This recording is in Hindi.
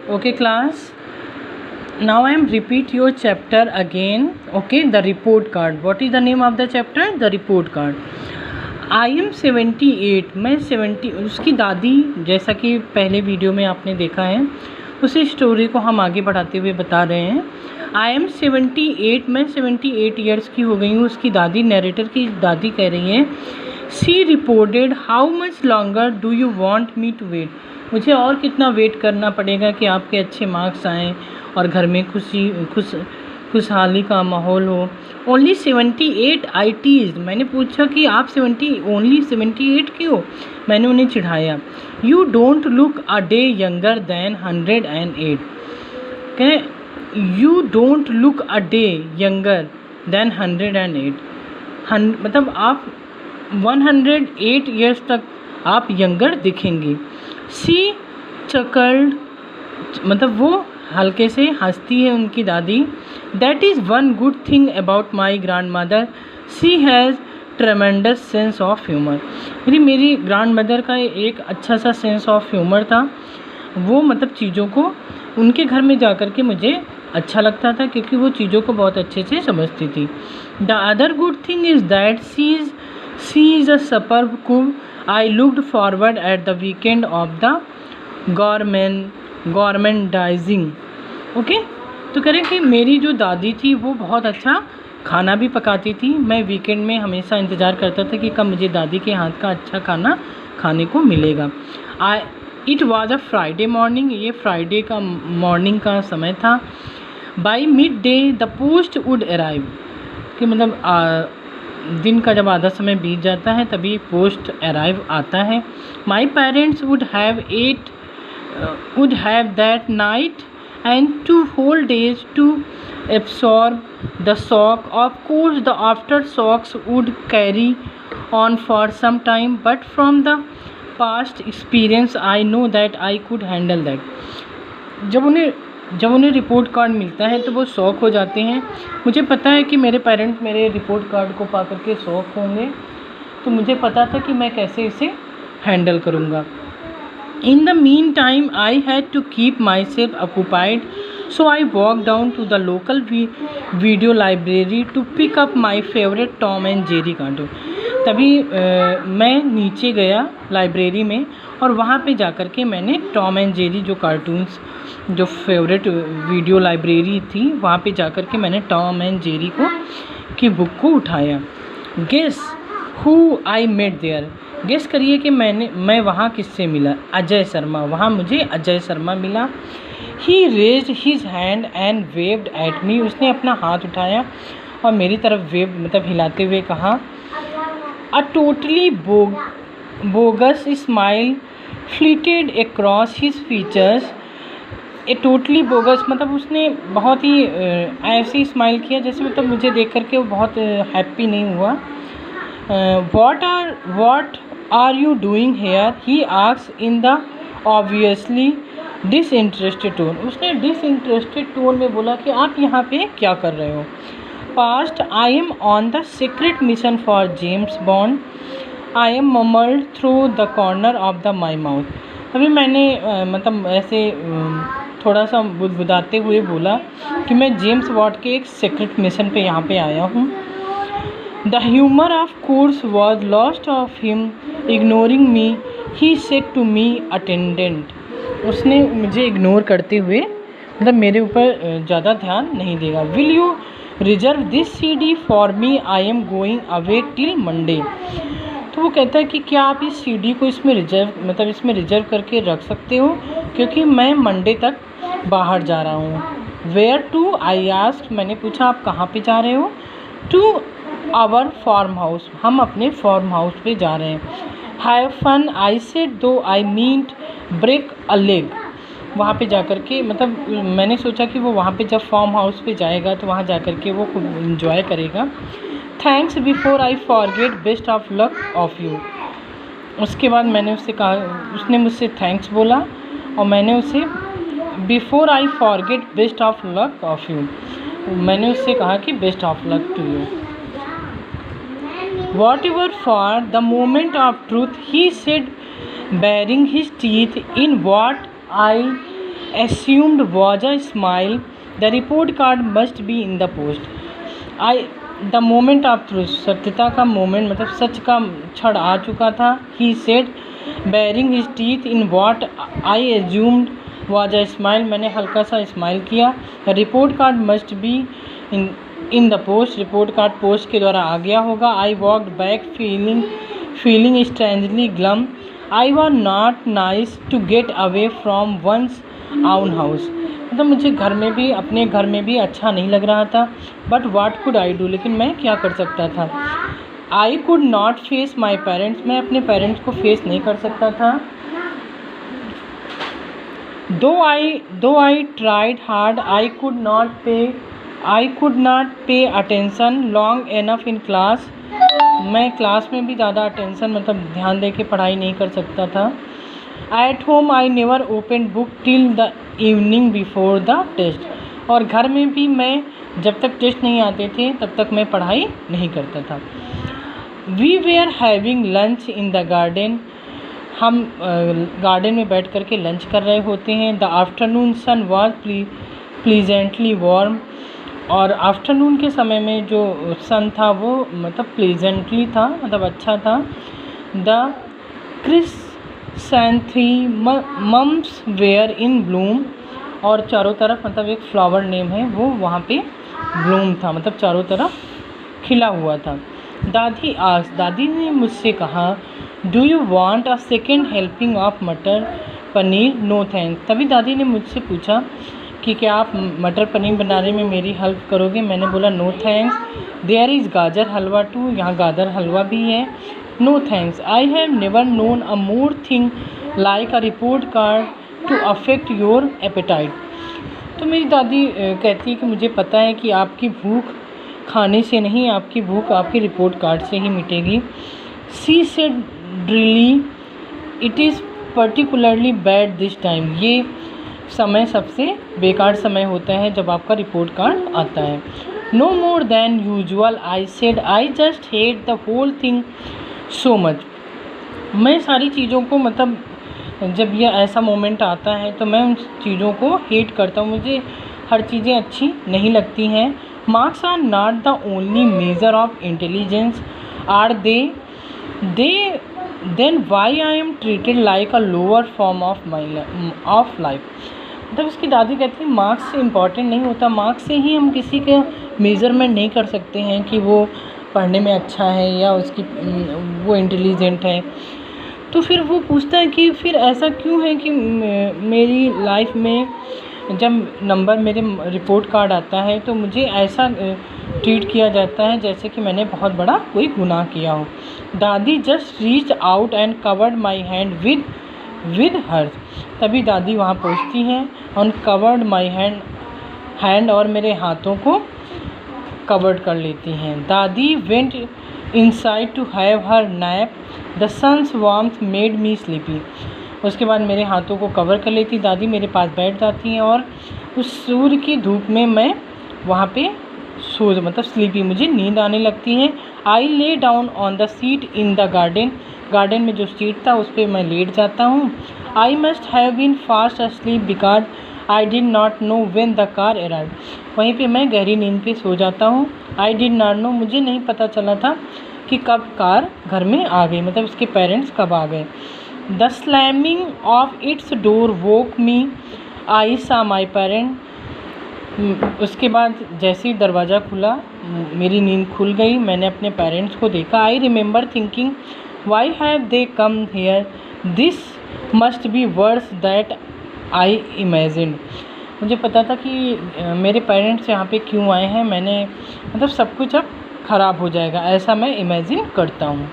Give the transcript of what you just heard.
Okay, class. Now I am repeat your chapter again. Okay, the report card. What is the name of the chapter? The report card. I am 78. मैं 70 उसकी दादी, जैसा कि पहले वीडियो में आपने देखा है, उसी स्टोरी को हम आगे बढ़ाते हुए बता रहे हैं. I am 78. मैं 78 ईयर्स की हो गई हूँ. उसकी दादी, नरेटर की दादी कह रही है, she reported how much longer do you want me to wait. मुझे और कितना वेट करना पड़ेगा कि आपके अच्छे मार्क्स आएँ और घर में खुशहाली का माहौल हो. Only 78 I Ts. मैंने पूछा कि आप ओनली 78 क्यों. मैंने उन्हें चिढ़ाया. You don't look a day younger than 108. कहें you don't look a day younger than 108. मतलब आप 108 ईयर्स तक आप यंगर दिखेंगे. सी चकल्ड, मतलब वो हल्के से हंसती है उनकी दादी. That is one good thing about my grand mother, she has ट्रेमेंडस sense of humour. मेरी ग्रैंड मदर का एक अच्छा सा सेंस ऑफ ह्यूमर था. वो मतलब चीज़ों को उनके घर में जा कर के मुझे अच्छा लगता था क्योंकि वो चीज़ों को बहुत अच्छे से समझती थी. The other good thing is that she is a superb cook. I looked forward at the weekend of the gourmandising. Okay, तो कह रहे कि मेरी जो दादी थी वो बहुत अच्छा खाना भी पकाती थी. मैं वीकेंड में हमेशा इंतज़ार करता था कि कब मुझे दादी के हाथ का अच्छा खाना खाने को मिलेगा. It was a Friday morning. ये फ्राइडे का मॉर्निंग का समय था. By mid day the post would arrive. कि मतलब दिन का जब आधा समय बीत जाता है तभी पोस्ट अराइव आता है. My parents would have that night and 2 whole days to absorb the shock. Of course the aftershocks would carry on for some time, but from the past experience I know that I could handle that. जब उन्हें रिपोर्ट कार्ड मिलता है तो वो शॉक हो जाते हैं. मुझे पता है कि मेरे पेरेंट्स मेरे रिपोर्ट कार्ड को पा करके शॉक होंगे, तो मुझे पता था कि मैं कैसे इसे हैंडल करूँगा. In the meantime, I had to keep myself occupied, so I walked down to the local video library to pick up my favorite Tom and Jerry cartoon. तभी मैं नीचे गया लाइब्रेरी में और वहाँ पे जाकर के मैंने टॉम एंड जेरी जो कार्टून्स, जो फेवरेट वीडियो लाइब्रेरी थी, वहाँ पे जाकर के मैंने टॉम एंड जेरी की बुक को उठाया. Guess who I met there. Guess करिए कि मैं वहाँ किससे मिला. अजय शर्मा. वहाँ मुझे अजय शर्मा मिला. He raised his hand and waved at me. उसने अपना हाथ उठाया और मेरी तरफ मतलब हिलाते हुए कहा. A totally bogus smile flitted across his features. A totally bogus मतलब उसने बहुत ही ऐसे स्माइल किया जैसे मतलब मुझे देख करके वो बहुत हैप्पी नहीं हुआ. what are you doing here? he asked in the obviously disinterested tone. उसने disinterested tone में बोला कि आप यहाँ पे क्या कर रहे हो. past I am on the secret mission for James Bond. I am mumbled through the corner of my mouth. अभी मैंने मतलब ऐसे थोड़ा सा बुदबुदाते हुए बोला कि मैं जेम्स बॉन्ड के एक सीक्रेट मिशन पे यहाँ पे आया हूँ. The humor of course was lost of him. Ignoring me, he said to me, attendant. उसने मुझे इग्नोर करते हुए मतलब मेरे ऊपर ज़्यादा ध्यान नहीं देगा. Will you reserve this CD for me? I am going away till Monday. तो वो कहता है कि क्या आप इस CD को इसमें रिजर्व करके रख सकते हो क्योंकि मैं मंडे तक बाहर जा रहा हूँ. Where to? I asked. मैंने पूछा आप कहाँ पे जा रहे हो. To our farm house. हम अपने फार्म हाउस पे जा रहे हैं. Have fun, I said, though I meant break a leg. वहाँ पे जा कर के मतलब मैंने सोचा कि वो वहाँ पे जब फार्म हाउस पे जाएगा तो वहाँ जा कर के वो खूब इंजॉय करेगा. Thanks before I forget, best of luck of you. उसके बाद मैंने उससे कहा, उसने मुझसे थैंक्स बोला और मैंने उसे before I forget, best of luck of you. मैंने उससे कहा कि best of luck to you. Whatever for the moment of truth, he said, baring his teeth in what I assumed was a smile. The report card must be in the post. The moment of truth, सत्यता का मोमेंट मतलब सच का क्षण आ चुका था. He said, baring his teeth in what I assumed was a smile. मैंने हल्का सा स्माइल किया. Report card must be in the post. Report card post के द्वारा आ गया होगा. I walked back feeling strangely glum. I was not nice to get away from one's own house. मतलब मुझे घर में भी अपने घर में भी अच्छा नहीं लग रहा था. But what could I do, लेकिन मैं क्या कर सकता था. I could not face my parents, मैं अपने पेरेंट्स को फेस नहीं कर सकता था. दो I tried hard, I could not pay attention long enough in class. मैं क्लास में भी ज़्यादा अटेंशन मतलब ध्यान दे के पढ़ाई नहीं कर सकता था. At home I never open book till the evening before the test. और घर में भी मैं जब तक टेस्ट नहीं आते थे तब तक मैं पढ़ाई नहीं करता था. We were having lunch in the garden. हम गार्डन में बैठ कर के लंच कर रहे होते हैं. The afternoon sun was pleasantly warm. और आफ्टरनून के समय में जो सन था वो मतलब प्लीजेंटली था, मतलब अच्छा था. The chrysanthemums were in bloom. और चारों तरफ मतलब एक फ्लावर नेम है वो वहाँ पे ब्लूम था, मतलब चारों तरफ खिला हुआ था. दादी ने मुझसे कहा, do you want a second helping of मटर पनीर. No thanks. तभी दादी ने मुझसे पूछा कि क्या आप मटर पनीर बनाने में मेरी हेल्प करोगे. मैंने बोला नो थैंक्स. देयर इज़ गाजर हलवा टू. यहाँ गाजर हलवा भी है. No thanks. I have never known a more thing like a report card to affect your appetite. तो मेरी दादी कहती है कि मुझे पता है कि आपकी भूख खाने से नहीं, आपकी भूख आपके रिपोर्ट कार्ड से ही मिटेगी. She said drily, it is particularly bad this time. ये समय सबसे बेकार समय होता है जब आपका रिपोर्ट कार्ड आता है. No more than usual. I said, I just hate the whole thing so much. मैं सारी चीज़ों को मतलब जब यह ऐसा मोमेंट आता है तो मैं उन चीज़ों को हेट करता हूँ. मुझे हर चीज़ें अच्छी नहीं लगती हैं. Marks are not the only measure of intelligence, are they then why I am treated like a lower form of life. मतलब उसकी दादी कहती है मार्क्स से इम्पॉर्टेंट नहीं होता. मार्क्स से ही हम किसी के मेज़रमेंट नहीं कर सकते हैं कि वो पढ़ने में अच्छा है या वो इंटेलिजेंट है. तो फिर वो पूछता है कि फिर ऐसा क्यों है कि मेरी लाइफ में जब नंबर मेरे रिपोर्ट कार्ड आता है तो मुझे ऐसा ट्रीट किया जाता है जैसे कि मैंने बहुत बड़ा कोई गुनाह किया हो. दादी just reach out and covered my hand with hers. तभी दादी वहाँ पहुँचती हैं और कवर्ड माई हैंड और मेरे हाथों को कवर्ड कर लेती हैं. दादी went inside to have her nap. The sun's warmth made me sleepy. उसके बाद मेरे हाथों को कवर कर लेती दादी, मेरे पास बैठ जाती हैं और उस सूर्य की धूप में मैं वहाँ पे मतलब स्लीपी, मुझे नींद आने लगती है. I lay down on the seat in the garden में जो सीट था उस पर मैं लेट जाता हूँ. I must have been fast asleep because I did not know when the car arrived. वहीं पे मैं गहरी नींद पे सो जाता हूँ. आई डिड नॉट नो, मुझे नहीं पता चला था कि कब कार घर में आ गई, मतलब उसके पेरेंट्स कब आ गए. The slamming of its door woke me. I saw my parent. उसके बाद जैसे ही दरवाज़ा खुला मेरी नींद खुल गई, मैंने अपने पेरेंट्स को देखा. I remember thinking, why have they come here, this must be verse that I imagined. मुझे पता था कि मेरे पेरेंट्स यहाँ पे क्यों आए हैं. मैंने मतलब सब कुछ अब ख़राब हो जाएगा ऐसा मैं इमेजिन करता हूँ.